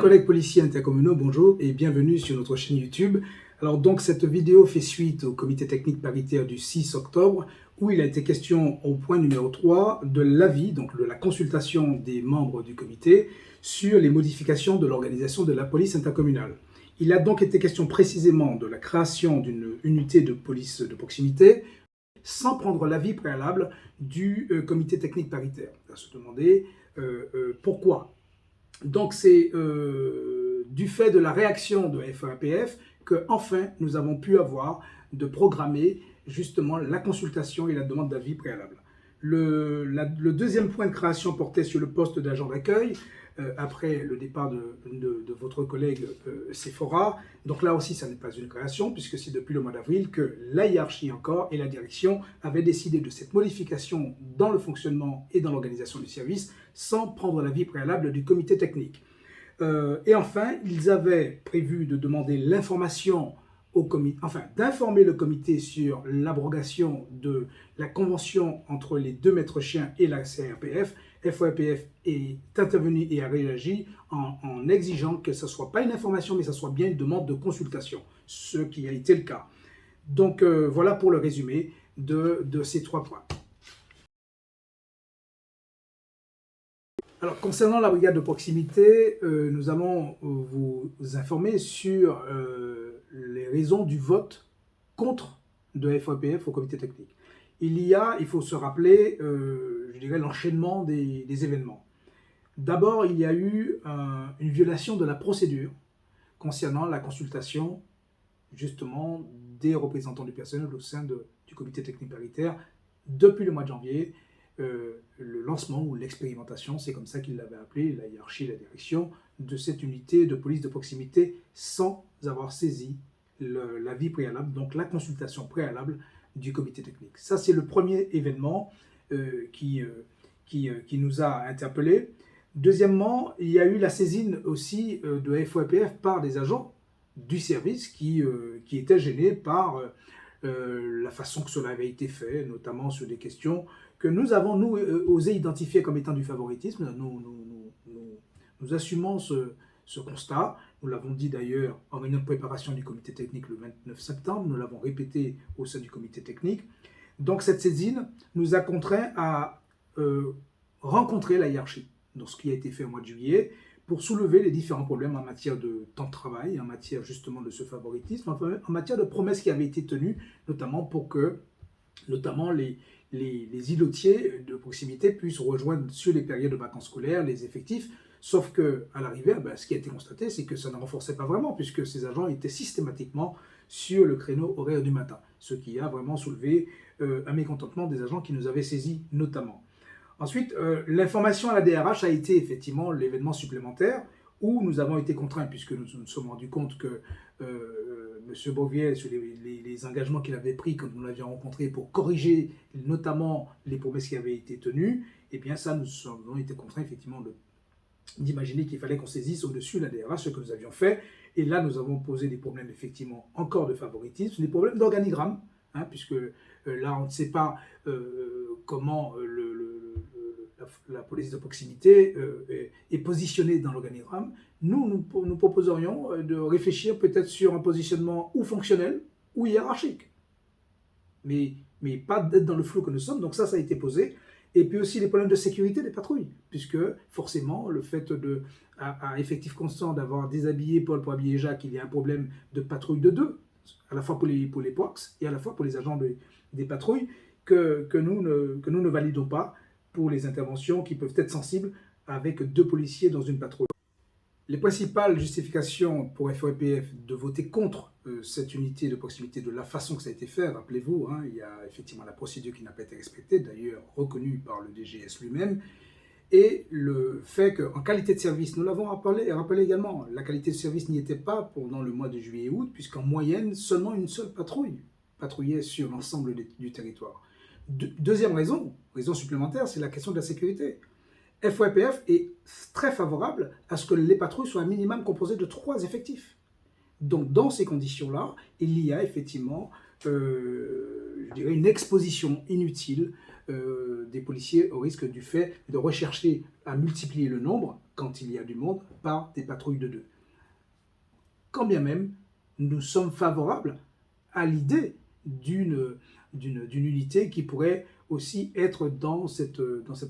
collègues policiers intercommunaux, bonjour et bienvenue sur notre chaîne YouTube. Alors donc cette vidéo fait suite au comité technique paritaire du 6 octobre où il a été question au point numéro 3 de l'avis, donc de la consultation des membres du comité sur les modifications de l'organisation de la police intercommunale. Il a donc été question précisément de la création d'une unité de police de proximité sans prendre l'avis préalable du comité technique paritaire. On va se demander pourquoi. Donc c'est du fait de la réaction de FEAPF que enfin nous avons pu avoir de programmer justement la consultation et la demande d'avis préalable. Le deuxième point de création portait sur le poste d'agent d'accueil après le départ de votre collègue Sephora. Donc là aussi, ça n'est pas une création puisque c'est depuis le mois d'avril que la hiérarchie encore et la direction avaient décidé de cette modification dans le fonctionnement et dans l'organisation du service sans prendre l'avis préalable du comité technique. Et enfin, ils avaient prévu de demander l'information au comité, enfin d'informer le comité sur l'abrogation de la convention entre les deux maîtres chiens et la CRPF. FOAPF est intervenu et a réagi en exigeant que ce ne soit pas une information, mais que ce soit bien une demande de consultation, ce qui a été le cas. Donc voilà pour le résumé de ces 3 points. Alors, concernant la brigade de proximité, nous allons vous informer sur les raisons du vote contre de FOAPF au comité technique. Il faut se rappeler, je dirais, l'enchaînement des événements. D'abord, il y a eu une violation de la procédure concernant la consultation, justement, des représentants du personnel au sein du comité technique paritaire depuis le mois de janvier. Le lancement ou l'expérimentation, c'est comme ça qu'ils l'avaient appelé, la hiérarchie et la direction, de cette unité de police de proximité sans avoir saisi l'avis préalable, donc la consultation préalable du comité technique. Ça, c'est le premier événement qui nous a interpellés. Deuxièmement, il y a eu la saisine aussi de FOAPF par des agents du service qui étaient gênés par la façon que cela avait été fait, notamment sur des questions que nous avons, nous, osé identifier comme étant du favoritisme. Nous assumons ce constat. Nous l'avons dit d'ailleurs en réunion de préparation du comité technique le 29 septembre. Nous l'avons répété au sein du comité technique. Donc cette saisine nous a contraints à rencontrer la hiérarchie dans ce qui a été fait au mois de juillet pour soulever les différents problèmes en matière de temps de travail, en matière justement de ce favoritisme, en matière de promesses qui avaient été tenues, notamment pour que les îlotiers de proximité puissent rejoindre sur les périodes de vacances scolaires les effectifs, sauf qu'à l'arrivée, ce qui a été constaté, c'est que ça ne renforçait pas vraiment, puisque ces agents étaient systématiquement sur le créneau horaire du matin, ce qui a vraiment soulevé un mécontentement des agents qui nous avaient saisis notamment. Ensuite, l'information à la DRH a été effectivement l'événement supplémentaire où nous avons été contraints, puisque nous nous sommes rendus compte que M. Beauvier, sur les engagements qu'il avait pris quand nous l'avions rencontré pour corriger notamment les promesses qui avaient été tenues, et bien ça, nous avons été contraints effectivement d'imaginer qu'il fallait qu'on saisisse au-dessus de la DRH, ce que nous avions fait. Et là, nous avons posé des problèmes effectivement encore de favoritisme, des problèmes d'organigramme, puisque là, on ne sait pas comment la police de proximité est positionnée dans l'organigramme. Nous proposerions de réfléchir peut-être sur un positionnement ou fonctionnel ou hiérarchique. Mais pas d'être dans le flou que nous sommes. Donc ça a été posé. Et puis aussi les problèmes de sécurité des patrouilles, puisque forcément, le fait à effectif constant d'avoir déshabillé Paul pour habiller Jacques, il y a un problème de patrouille de deux, à la fois pour les POX et à la fois pour les agents des patrouilles, que nous ne validons pas pour les interventions qui peuvent être sensibles avec 2 policiers dans une patrouille. Les principales justifications pour FOAPF de voter contre cette unité de proximité de la façon que ça a été fait, rappelez-vous, il y a effectivement la procédure qui n'a pas été respectée, d'ailleurs reconnue par le DGS lui-même, et le fait qu'en qualité de service, nous l'avons rappelé également, la qualité de service n'y était pas pendant le mois de juillet et août, puisqu'en moyenne, seulement une seule patrouille patrouillait sur l'ensemble du territoire. Deuxième raison supplémentaire, c'est la question de la sécurité. FOAPF est très favorable à ce que les patrouilles soient un minimum composées de 3 effectifs. Donc, dans ces conditions-là, il y a effectivement, je dirais, une exposition inutile des policiers au risque du fait de rechercher à multiplier le nombre, quand il y a du monde, par des patrouilles de deux. Quand bien même nous sommes favorables à l'idée d'une unité qui pourrait aussi être dans cette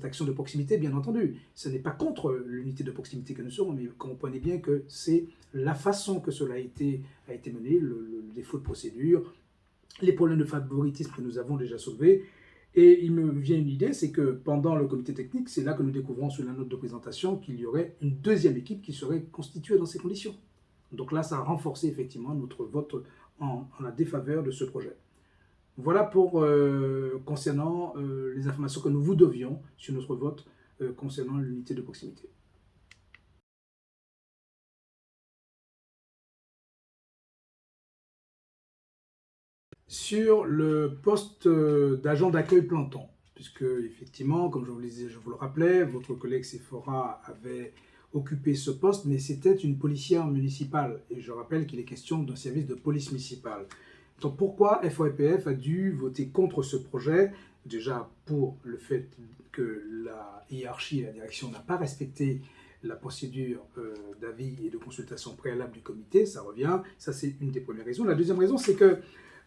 action de proximité, bien entendu. Ce n'est pas contre l'unité de proximité que nous sommes, mais comprenez bien que c'est la façon que cela a été mené, le défaut de procédure, les problèmes de favoritisme que nous avons déjà soulevés. Et il me vient une idée, c'est que pendant le comité technique, c'est là que nous découvrons sur la note de présentation qu'il y aurait une deuxième équipe qui serait constituée dans ces conditions. Donc là, ça a renforcé effectivement notre vote en la défaveur de ce projet. Voilà pour concernant les informations que nous vous devions sur notre vote concernant l'unité de proximité. Sur le poste d'agent d'accueil planton, puisque effectivement, comme je vous le disais, je vous le rappelais, votre collègue Sephora avait occupé ce poste, mais c'était une policière municipale. Et je rappelle qu'il est question d'un service de police municipale. Donc pourquoi FOIPF a dû voter contre ce projet? Déjà pour le fait que la hiérarchie et la direction n'a pas respecté la procédure d'avis et de consultation préalable du comité, ça revient, ça c'est une des premières raisons. La deuxième raison, c'est que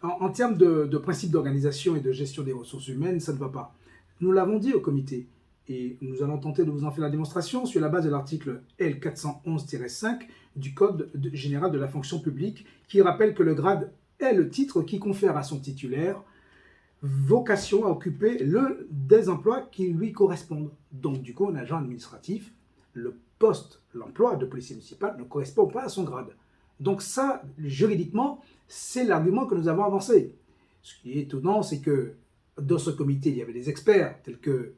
en termes de principe d'organisation et de gestion des ressources humaines, ça ne va pas. Nous l'avons dit au comité, et nous allons tenter de vous en faire la démonstration sur la base de l'article L411-5 du Code général de la fonction publique, qui rappelle que le grade est le titre qui confère à son titulaire vocation à occuper le des emplois qui lui correspondent. Donc, du coup, un agent administratif, le poste, l'emploi de policier municipal ne correspond pas à son grade. Donc ça, juridiquement, c'est l'argument que nous avons avancé. Ce qui est étonnant, c'est que dans ce comité, il y avait des experts tels que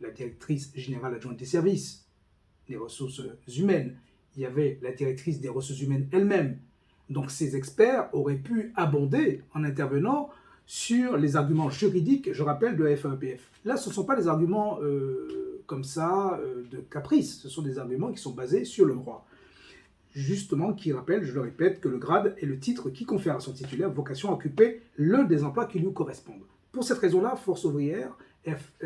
la directrice générale adjointe des services, des ressources humaines, il y avait la directrice des ressources humaines elle-même. Donc ces experts auraient pu abonder en intervenant sur les arguments juridiques, je rappelle, de FOIPF. Là, ce ne sont pas des arguments comme ça, de caprice, ce sont des arguments qui sont basés sur le droit. Justement, qui rappelle, je le répète, que le grade est le titre qui confère à son titulaire vocation à occuper l'un des emplois qui lui correspondent. Pour cette raison-là, Force ouvrière,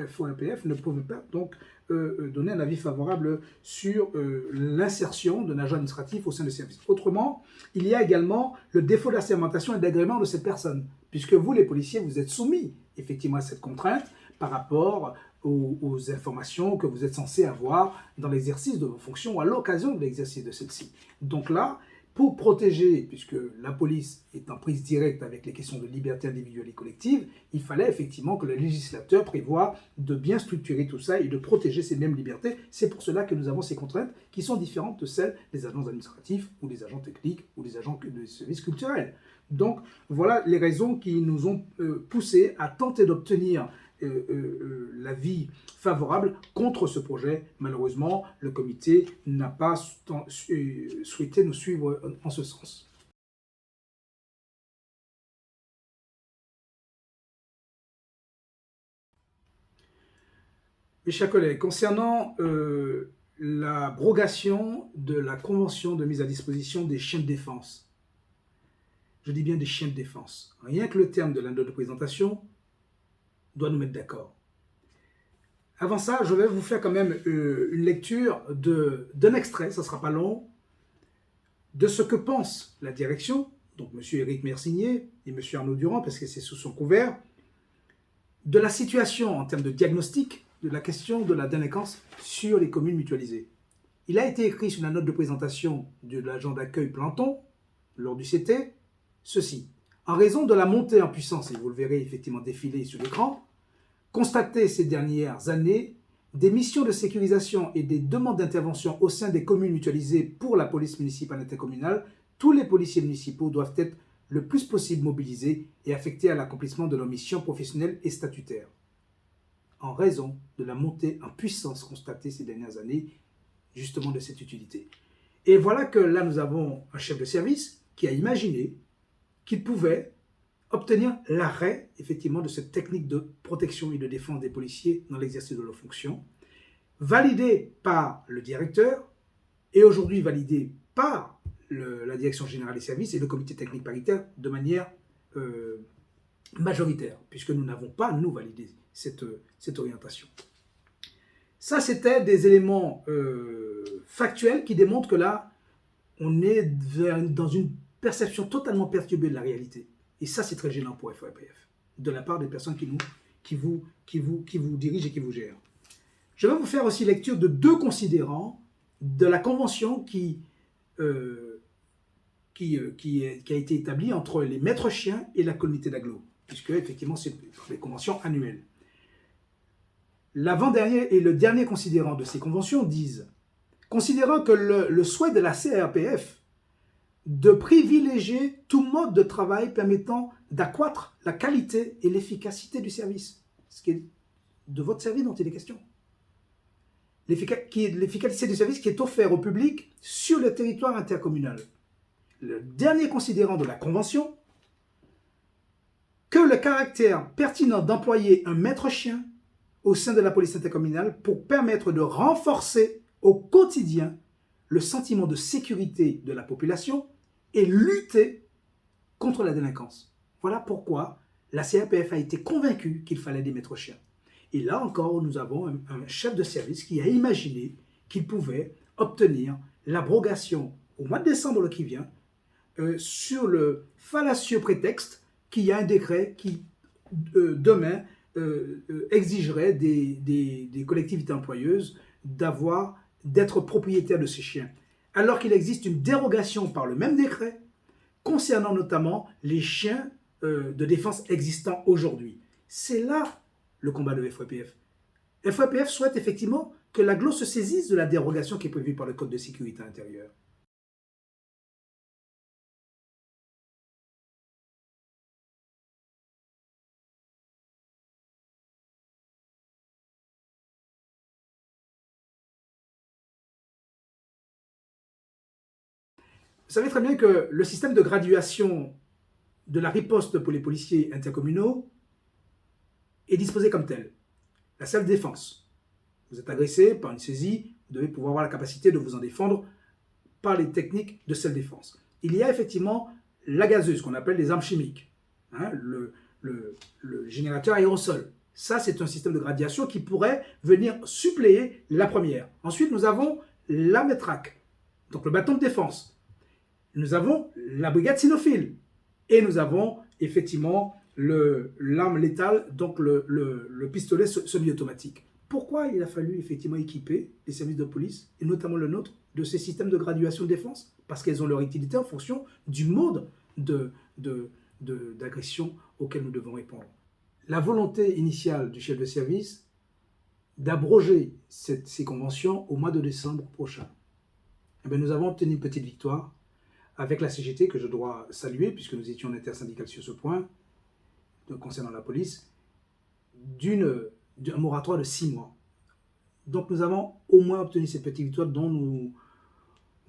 FOIPF, ne pouvait pas donc donner un avis favorable sur l'insertion d'un agent administratif au sein du service. Autrement, il y a également le défaut d'assermentation et d'agrément de cette personne, puisque vous, les policiers, vous êtes soumis effectivement à cette contrainte par rapport aux informations que vous êtes censés avoir dans l'exercice de vos fonctions ou à l'occasion de l'exercice de celle-ci. Donc là, pour protéger, puisque la police est en prise directe avec les questions de liberté individuelle et collective, il fallait effectivement que le législateur prévoie de bien structurer tout ça et de protéger ces mêmes libertés. C'est pour cela que nous avons ces contraintes qui sont différentes de celles des agents administratifs ou des agents techniques ou des agents de services culturels. Donc voilà les raisons qui nous ont poussé à tenter d'obtenir l'avis favorable contre ce projet. Malheureusement, le comité n'a pas souhaité nous suivre en ce sens. Mes chers collègues, concernant l'abrogation de la convention de mise à disposition des chiens de défense, je dis bien des chiens de défense, rien que le terme de la note de présentation doit nous mettre d'accord. Avant ça, je vais vous faire quand même une lecture d'un extrait, ça ne sera pas long, de ce que pense la direction, donc M. Éric Mercinier et M. Arnaud Durand, parce que c'est sous son couvert, de la situation en termes de diagnostic de la question de la délinquance sur les communes mutualisées. Il a été écrit sur la note de présentation de l'agent d'accueil planton, lors du CT, ceci. En raison de la montée en puissance, et vous le verrez effectivement défiler sur l'écran, constaté ces dernières années, des missions de sécurisation et des demandes d'intervention au sein des communes mutualisées pour la police municipale intercommunale, tous les policiers municipaux doivent être le plus possible mobilisés et affectés à l'accomplissement de leurs missions professionnelles et statutaires. En raison de la montée en puissance constatée ces dernières années, justement de cette utilité. Et voilà que là, nous avons un chef de service qui a imaginé qu'il pouvait obtenir l'arrêt, effectivement, de cette technique de protection et de défense des policiers dans l'exercice de leurs fonctions, validé par le directeur et aujourd'hui validé par la Direction générale des services et le comité technique paritaire de manière majoritaire, puisque nous n'avons pas, nous, validé cette orientation. Ça, c'était des éléments factuels qui démontrent que là, on est dans une perception totalement perturbée de la réalité. Et ça, c'est très gênant pour FOAPF, de la part des personnes qui vous dirigent et qui vous gèrent. Je vais vous faire aussi lecture de 2 considérants de la convention qui a été établie entre les maîtres chiens et la communauté d'agglo, puisque effectivement, c'est des conventions annuelles. L'avant-dernier et le dernier considérant de ces conventions disent « Considérant que le souhait de la CRPF de privilégier tout mode de travail permettant d'accroître la qualité et l'efficacité du service. » Ce qui est de votre service dont il est question. L'efficacité du service qui est offert au public sur le territoire intercommunal. Le dernier considérant de la Convention, que le caractère pertinent d'employer un maître chien au sein de la police intercommunale pour permettre de renforcer au quotidien le sentiment de sécurité de la population et lutter contre la délinquance. Voilà pourquoi la CRPF a été convaincue qu'il fallait des maîtres chiens. Et là encore, nous avons un chef de service qui a imaginé qu'il pouvait obtenir l'abrogation au mois de décembre qui vient sur le fallacieux prétexte qu'il y a un décret qui, demain, exigerait des collectivités employeuses d'être propriétaires de ces chiens. Alors qu'il existe une dérogation par le même décret concernant notamment les chiens de défense existants aujourd'hui. C'est là le combat de FOAPF. FOAPF souhaite effectivement que l'agglo se saisisse de la dérogation qui est prévue par le Code de sécurité intérieure. Vous savez très bien que le système de graduation de la riposte pour les policiers intercommunaux est disposé comme tel. La self-défense. Vous êtes agressé par une saisie, vous devez pouvoir avoir la capacité de vous en défendre par les techniques de self-défense. Il y a effectivement la gazeuse, qu'on appelle les armes chimiques, hein, le générateur aérosol. Ça, c'est un système de graduation qui pourrait venir suppléer la première. Ensuite, nous avons la métraque, donc le bâton de défense. Nous avons la brigade cynophile. Et nous avons effectivement l'arme létale, donc le pistolet semi-automatique. Pourquoi il a fallu effectivement équiper les services de police, et notamment le nôtre, de ces systèmes de graduation de défense? Parce qu'elles ont leur utilité en fonction du mode d'agression auquel nous devons répondre. La volonté initiale du chef de service d'abroger ces conventions au mois de décembre prochain. Eh bien, nous avons obtenu une petite victoire avec la CGT que je dois saluer, puisque nous étions en intersyndical sur ce point, concernant la police, d'un moratoire de 6 mois. Donc nous avons au moins obtenu cette petite victoire dont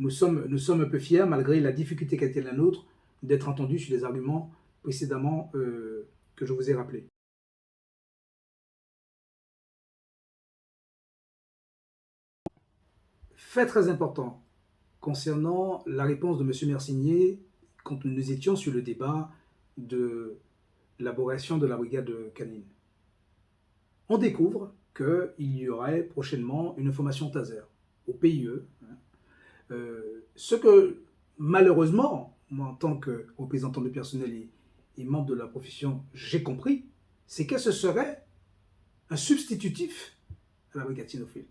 nous sommes un peu fiers, malgré la difficulté qui a été la nôtre, d'être entendus sur les arguments précédemment que je vous ai rappelés. Fait très important concernant la réponse de M. Mercinier quand nous étions sur le débat de l'élaboration de la brigade canine. On découvre qu'il y aurait prochainement une formation TASER au PIE. Ce que, malheureusement, moi en tant que représentant du personnel et membre de la profession, j'ai compris, c'est que ce serait un substitutif à la brigade cynophile.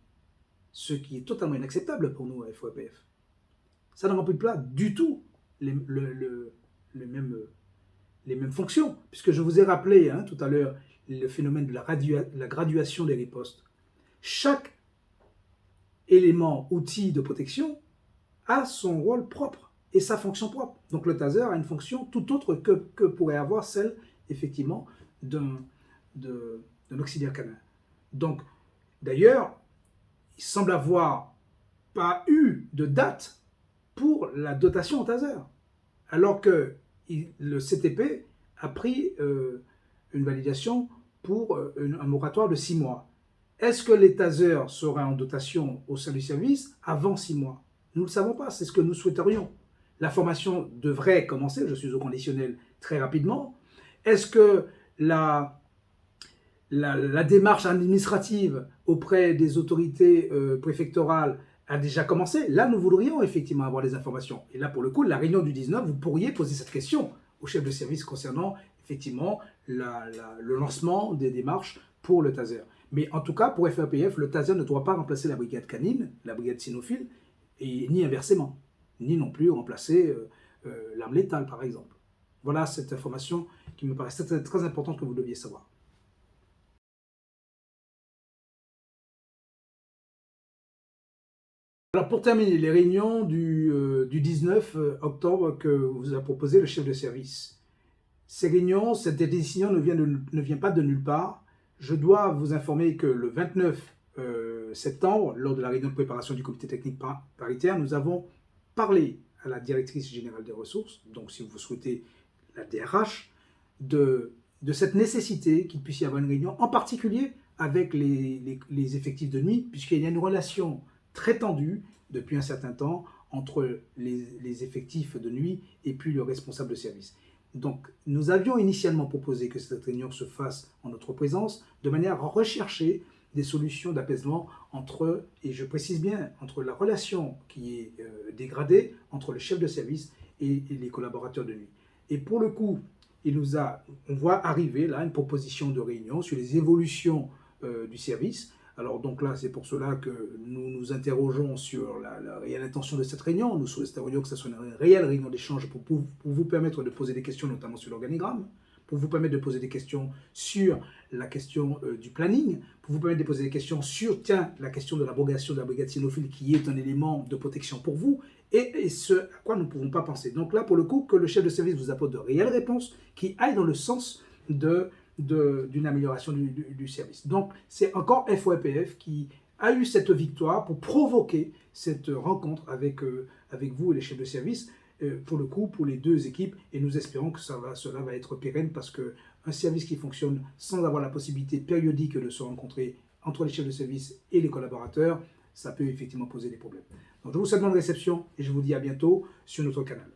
Ce qui est totalement inacceptable pour nous à FOAPF. Ça ne remplit pas du tout les mêmes fonctions, puisque je vous ai rappelé tout à l'heure le phénomène de la graduation des ripostes. Chaque élément, outil de protection a son rôle propre et sa fonction propre. Donc le taser a une fonction tout autre que pourrait avoir celle, effectivement, d'un auxiliaire canin. Donc, d'ailleurs, il semble avoir pas eu de date pour la dotation en taser, alors que le CTP a pris une validation pour un moratoire de 6 mois. Est-ce que les tasers seraient en dotation au sein du service avant 6 mois? Nous ne le savons pas, c'est ce que nous souhaiterions. La formation devrait commencer, je suis au conditionnel, très rapidement. Est-ce que la démarche administrative auprès des autorités préfectorales a déjà commencé. Là, nous voudrions effectivement avoir des informations. Et là, pour le coup, la réunion du 19, vous pourriez poser cette question au chef de service concernant effectivement le lancement des démarches pour le taser. Mais en tout cas, pour FAPF, le taser ne doit pas remplacer la brigade canine, la brigade cynophile, et ni inversement, ni non plus remplacer l'arme létale, par exemple. Voilà cette information qui me paraît très, très importante que vous deviez savoir. Alors pour terminer, les réunions du 19 octobre que vous a proposé le chef de service. Ces réunions, cette décision ne vient pas de nulle part. Je dois vous informer que le 29 septembre, lors de la réunion de préparation du comité technique paritaire, nous avons parlé à la directrice générale des ressources, donc si vous souhaitez la DRH, de cette nécessité qu'il puisse y avoir une réunion, en particulier avec les effectifs de nuit, puisqu'il y a une relation très tendue depuis un certain temps entre les effectifs de nuit et puis le responsable de service. Donc, nous avions initialement proposé que cette réunion se fasse en notre présence, de manière à rechercher des solutions d'apaisement entre, et je précise bien, entre la relation qui est dégradée entre le chef de service et les collaborateurs de nuit. Et pour le coup, on voit arriver là une proposition de réunion sur les évolutions du service. Alors donc là, c'est pour cela que nous nous interrogeons sur la réelle intention de cette réunion. Nous souhaiterions que ce soit une réelle réunion d'échange pour vous permettre de poser des questions, notamment sur l'organigramme, pour vous permettre de poser des questions sur la question du planning, pour vous permettre de poser des questions sur, tiens, la question de l'abrogation de la brigade cynophile qui est un élément de protection pour vous, et ce à quoi nous ne pouvons pas penser. Donc là, pour le coup, que le chef de service vous apporte de réelles réponses qui aillent dans le sens d'une amélioration du service. Donc, c'est encore FOAPF qui a eu cette victoire pour provoquer cette rencontre avec vous et les chefs de service, pour le coup, pour les deux équipes, et nous espérons que cela va être pérenne parce qu'un service qui fonctionne sans avoir la possibilité périodique de se rencontrer entre les chefs de service et les collaborateurs, ça peut effectivement poser des problèmes. Donc, je vous souhaite bonne réception et je vous dis à bientôt sur notre canal.